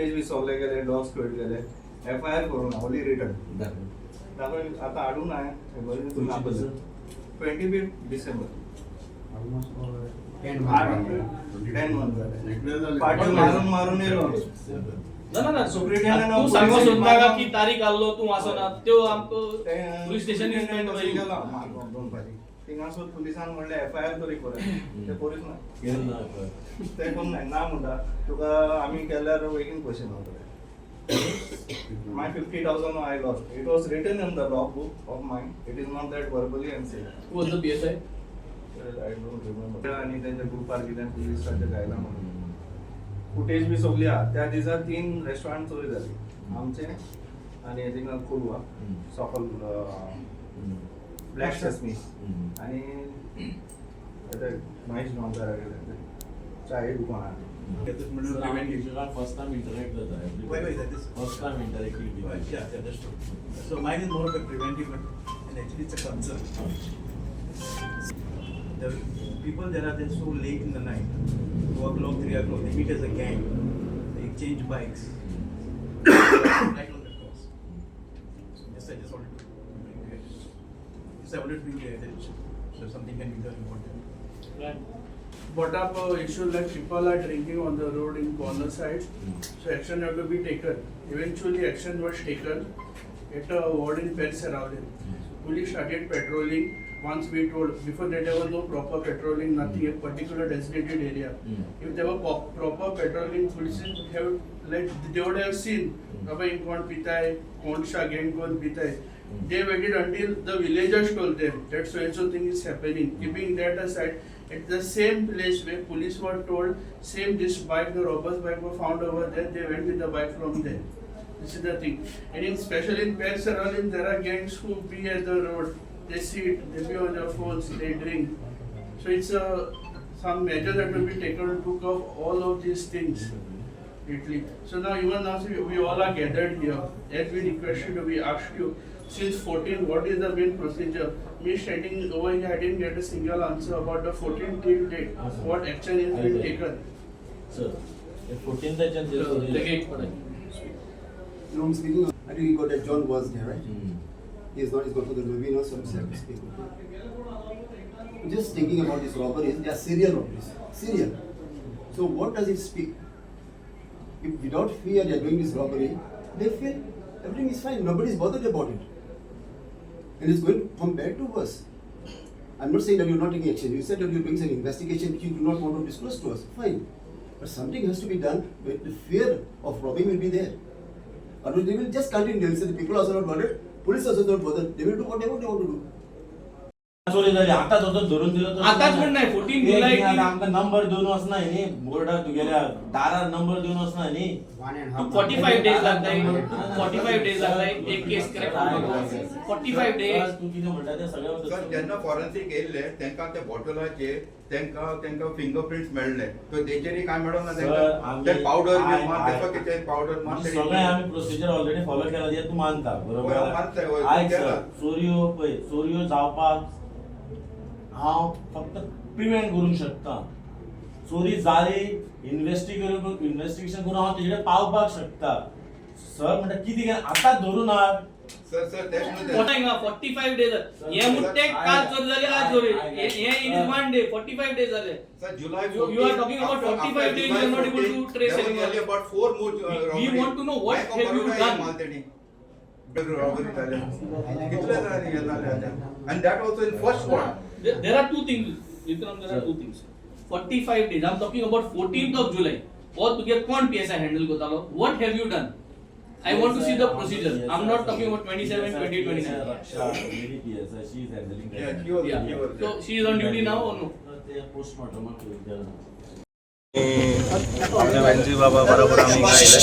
Footage बी सगळे गेले, dogs quit गेले. FIR करून ओनली रिटर्न दाखोवन आता हाडूंक ना 25 डिसेंबर 10 months झाले. पाटी मारून येलो ना सुप्रिटेंडेंट तू सांगो सोदता का की तारीख आल्लो तू वाचना त्यो आमको पुलिस स्टेशन गेला दोन फाटी थिंगासोत पुलिसान म्हणले FIR तरी करूया ते करूच ना ते कोण नाही ना म्हणटा तुका आमी केल्यार बेगीन पयशे मेळटले. My 50,000 I lost. It was written in the log book of mine. It is not that verbally and said. Who was the PSI? I don't remember. आणि त्यांच्या ग्रुपार कितें पुलिसाचे गायला म्हणून फुटेज बी सगळी हा. त्या दिसा 3 रेस्टॉरंट चोरी जाली आमचे आणि थिंगा कोलवा सकल ब्लॅक सेसमी आणि महेश गांवकार चाय दुकान First time interact with that. Why that is First time interacting with right, yeah, that's true. So mine is more of a preventive and actually it's a concern. The people that are there so late in the night, 2 o'clock, 3 o'clock, they meet as a gang, they exchange bikes, right on the course. So yes, I just wanted to bring their attention. Yes, I wanted to bring their attention. So something can be done about it. Right. Brought up issue like people are drinking on the road in corner sides, so action have to be taken. Eventually, action was taken at a ward in Pets around it. Police started patrolling. Once we told, before that there was no proper patrolling, nothing, a particular designated area. If there were proper patrolling, police would have, like, they would have seen, Baba in Kon Pita hai, Kon Sha gang Kon Pita hai. They waited until the villagers told them that so and so thing is happening. Keeping that aside, at the same place where police were told, same this bike, the robber's bike were found over there, they went with the bike from there. This is the thing. And in especially in Pets around, there are gangs who be at the road. They sit, they be on their phones, they drink. So it's some measures that will be taken to curb all of these things. Lately. So now even now we all are gathered here. As we requested, we asked you, since 14, what is the main procedure? Me standing over here, I didn't get a single answer about the 14th till date. What action is being taken? Sir, the 14th No, I'm speaking. I think you got that John was there, right? He is not. He's got for the movie, no, so I'm saying to speak. Just thinking about these robberies, they are serial robberies. Serial. So what does it speak? If without fear they are doing this robbery, they feel everything is fine. Nobody is bothered about it. And it's going from bad to worse. I'm not saying that you're not taking action. You said that you're doing some investigation which you do not want to disclose to us. Fine. But something has to be done. The fear of robbing will be there. Otherwise, they will just continue. They will say the people are also not bothered. Police also not bothered. They will do whatever they want to do. चोरी झाली आता धरून दिलं आताच पण नाही 14 जुलै आमका number देऊन वचना न्ही बोर्डार तुगेल्या दारार नंबर देऊन वचना न्ही 45 डेज लागताय 45 डेज लागताय एक केस करेक्ट 45 डेज तू किती म्हणता ते सर सगळं जेन्ना फॉरेन्सिक येयल्ले तेंका त्या बॉटलाचे तेंका फिंगरप्रिंट्स मेळ्ळे तो तेचेरी काय मेळोना तेंका ते पावडर बी मार तेका किते पावडर मार सगळे आम्ही प्रोसिजर ऑलरेडी फॉलो केला हे तू मानता बरोबर मानताय आयक सर चोरयो जावपाक हांव फक्त प्रिव्हेंट करूंक शकता चोरी जाली इन्व्हेस्टिगेशन करून हांव तेजे पावपाक शकता सर म्हणटा कितें आतां धरून हाड सर तेच न्हू पोटांगा 45 डेज हे मुट्टे काल चोरी जाली आज चोरी हे in is one day 45 days झाले सर जुलै you are talking about 45 days you are not able to trace anyone about 4 more we want to know what have you done robbery झाले कितले झाले and that also in first one there are two things Vikram there are two things 45 days I'm talking about 14th of July और तुगे कौन PSI handle कोतालो what have you done I want to see the procedure I'm not talking about 27 20 29 Raksha lady PSI she is handling that yeah she was so she is on duty now or no ते postmortem Venzy बाबा बरोबर आम्ही गायले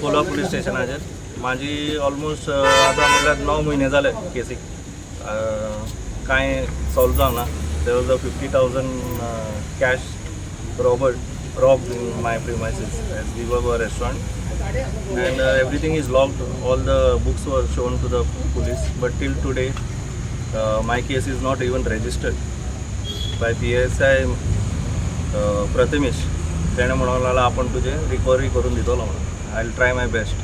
कोल्हा police स्टेशनाचेर माझी almost आता म्हणल्यार 9 महिने झाले केसीक कांय सॉल्व जावना there was a 50,000 cash robbed in my premises as we were a restaurant and everything is locked, all the books were shown to the police but till today my case is not even registered by PSI Prathamesh तेणें म्हणूंक लागला आपण तुजे recovery करून दितलो म्हणून. I will try my best.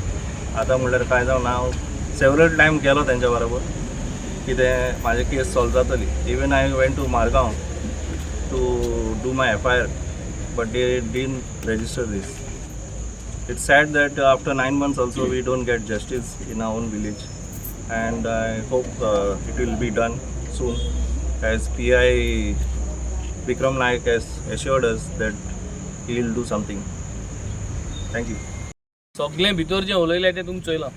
आतां म्हणल्यार काय जावन हांव सेवरल टायम गेलो तेंच्या बरोबर कितें म्हाजी केस सॉल्व जातली. Even I went to Margao to do my FIR, but they didn't register this. It's sad that after 9 months also we don't get justice in our own village, and I hope it will be done soon, as PI Vikram Naik has assured us that he will do something. Thank you. सगळें भितर जें उलयलें तें तुमी चोयलां.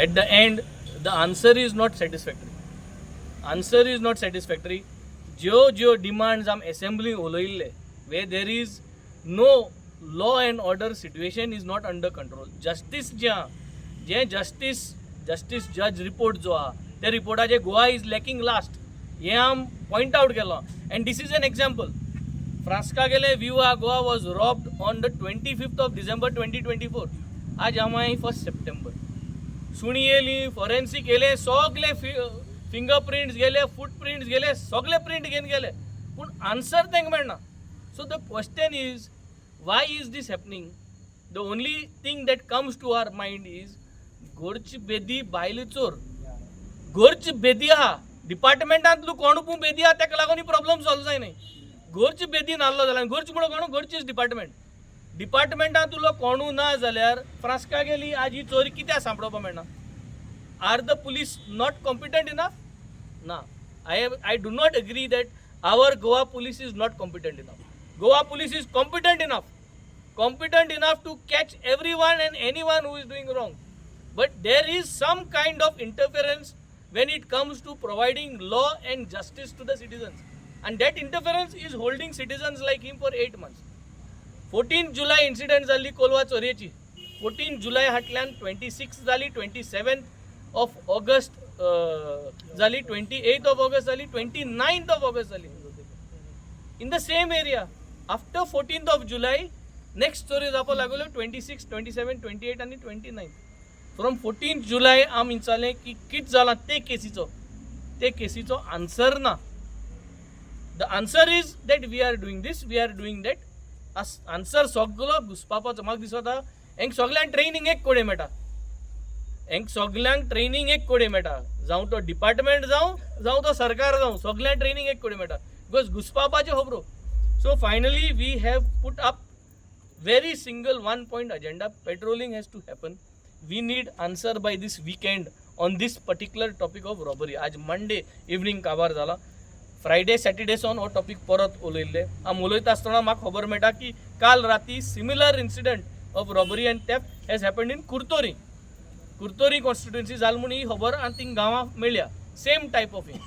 At the end the answer is not satisfactory. Answer is not satisfactory. ज्यो demands आम एसेंब्लीक उलयल्ले, way there is no law and order situation is not under control. Justice जें जस्टीस जज रिपोर्ट जो आहा त्या रिपोर्टाचेर गोवा इज लॅकिंग लास्ट हें आम पॉयंट आउट केलो. And this is an example. फ्रास्का गेले viva Goa was robbed on the 25th of December 2024. आज आमाय 1st September. सुणी येयली, फॉरेन्सीक येयले, सगळे फिंगर प्रिंट्स गेले, फूटप्रिंट्स गेले, सगळे प्रिंट घेवन गेले, पूण आन्सर तांकां मेळना. So the question is why is this happening? The only thing that comes to our mind is घरची बेदी बायल चोर. घरची बेदी आहा डिपार्टमेंटांतलो कोण पूण बेदी आहा ताका लागून प्रॉब्लम सॉल्व जायनाय. घरची बेदी नासलो जाल्यार घरची म्हणून कोण घरचीच डिपार्टमेंटांतलो कोणू ना जाल्यार फ्रास्का गेली आज ही चोरी कित्याक सांपडोवपाक मेळना? Are the police not competent enough? ना. I do not agree that our Goa police is not competent enough. Goa police is competent enough to catch everyone and anyone who is doing wrong. But there is some kind of interference when it comes to providing law and justice to the citizens. And that interference is holding citizens like him for 8 months. 14 July incident जाली Kolwa चोरयेची. 14 July हाटल्यान 26 जाली, 27th of August जाली, 28th of August जाली, 29th of August जाली. In the same area. After 14th of July, next story जावपाक लागलो 26, 27, 28 आनी 29. From 14th July आम विचारलें की कित जालां ते केसीचो आन्सर ना. The answer is that we are doing this, we are doing that. Answer सगळो घुसपापाचो. म्हाका दिसता हेंक सगळ्यांक ट्रेनिंग एक कोडे मेळटा. जावं तो डिपार्टमेंट जावं तो सरकार जावं, सगळ्यांक ट्रेनिंग एक कोडे मेळटा. बिकॉज घुसपापाचे खबरो. So finally we have put up very single 1 point agenda. Patrolling has to happen. We need answer by this weekend on this particular topic of robbery. आज Monday evening काबार जाला. Friday Saturday सावन हो topic परत उलयल्ले. आम उलयता आसतना म्हाका खबर मेळटा की काल राती similar incident of robbery end theft has happened in Curtorim constituency जाल म्हूण ही खबर आनी थिंग गांवां मेळ्ळ्या. Same type of thing.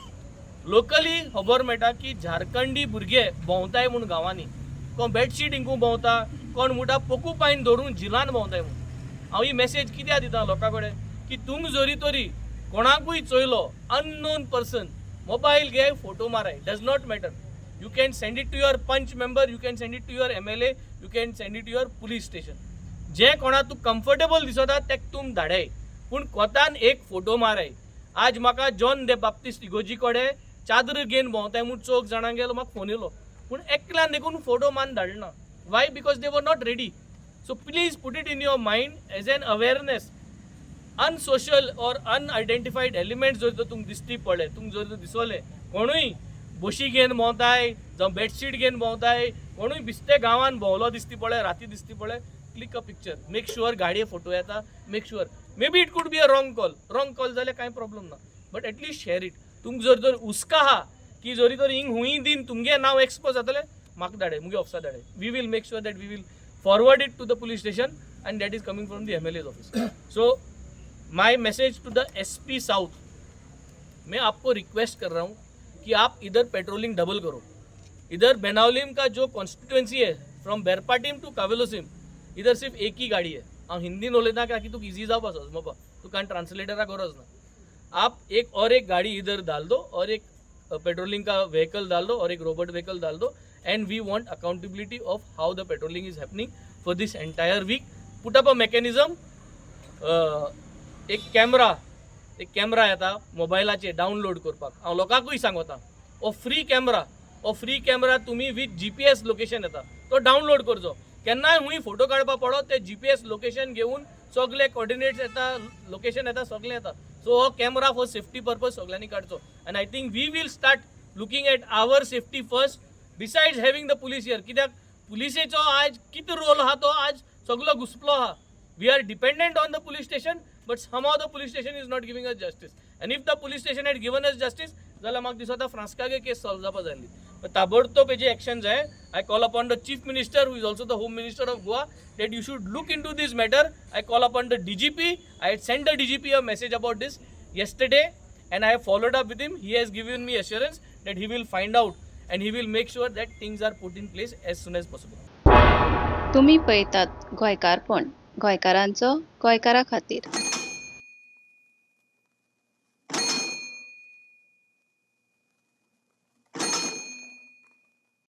Locally खबर मेळटा की झारखंडी भुरगे भोंवताय म्हूण गांवांनी. कोण बेडशीट हिंकू भोंवता, कोण मुठा पोकू पायन धरून जिलान भोंवताय म्हूण. हांव ही मेसेज कित्याक दिता लोकां कडेन की तुमी जरी तरी कोणाकूय चोयलो अननोन पर्सन, मोबायल घे, फोटो माराय, does not matter. You can send it to your panch member, you can send it to your MLA, you can send it to your police station. जे कोणा तूं कम्फर्टेबल दिसता तेका तुम धाडाय, पूण कोतान एक फोटो माराय. आज म्हाका जॉन द बाप्टिस्ट इगोजी कडेन चादर घेवन भोंवताय म्हूण 4 जाणां गेलो, म्हाका फोन येयलो, पूण एकल्यान देखून फोटो मान धाडना. Why? Because they were not ready. So please put it in your mind as an awareness. Unsocial or unidentified elements जर तुमकां दिसती पडले, तुमकां जर दिसोले कोणूय बशी घेवन भोंवताय, जावं बेडशीट घेवन भोंवताय, कोणूय बिस्ते गांवान भोंवलो दिसती पडले, राती दिसती पडले, click a picture. Make sure गाडये फोटो येता, make sure. Maybe it could be a wrong call जाल्यार कांय प्रॉब्लम ना, बट एटलीस्ट शेअर इट. तुमकां जर हुस्का आहा की जरी तर हिंग हुंय दिन तुमगे नांव एक्सपोज जातलें, म्हाका धाडे, मुगे ऑफिसा धाडे. We will make sure that we will forward it to the police station and that is coming from the MLA's office. So my message to the SP south, मैं आपको रिक्वेस्ट कर रहा हूँ कि आप इधर पेट्रोलिंग डबल करो. इधर बेनावलीम का जो कॉन्स्टिट्युएंसी है फ्रॉम बेरपाटीम टू कावेलोसीम, इधर सिर्फ एक ही गाड़ी है. हांव हिंदीन उलयता की तुका इजी जावपा समजपा, तुका ट्रांसलेटरा गरज ना. आप एक गाड़ी इधर डाल दो और एक पेट्रोलिंग का व्हीकल डाल दो और एक रोबोट व्हीकल डाल दो. And we want accountability of how the patrolling is happening for this entire week. Put up a mechanism. एक कॅमेरा येता मोबायलाचेर डावनलोड करपाक. हांव लोकांकूय सांगता फ्री कॅमेरा तुमी विथ GPS लोकेशन येता तो डावनलोड करचो. केन्नाय हुंय फोटो काडपा पडो ते GPS लोकेशन घेवन सगळे कोऑर्डिनेट्स येता लोकेशन येता सगळें येता सो हो कॅमेरा फॉर सेफ्टी पर्पज सगळ्यांनी काडचो and I think we will start looking at our safety first besides having the police here कित्याक पुलिसेचो आज कितें रोल आहा तो आज सगळो घुसपलो आहा we are dependent on the police station but somehow the police station is not giving us justice and if the police station had given us justice जाल्यार म्हाका दिसता फ्रांसकागे केस सॉल्व जावपा जाली but ताबडतोब हेजी एक्शन जाय I call upon the chief minister who is also the home minister of Goa that you should look into this matter. I call upon the DGP. I had sent the DGP a message about this yesterday and I have followed up with him. He has given me assurance that he will find out and he will make sure that things are put in place as soon as possible. तुम्ही पळयतात गोंयकारपण गोंयकारांचो गोंयकारा खातीर.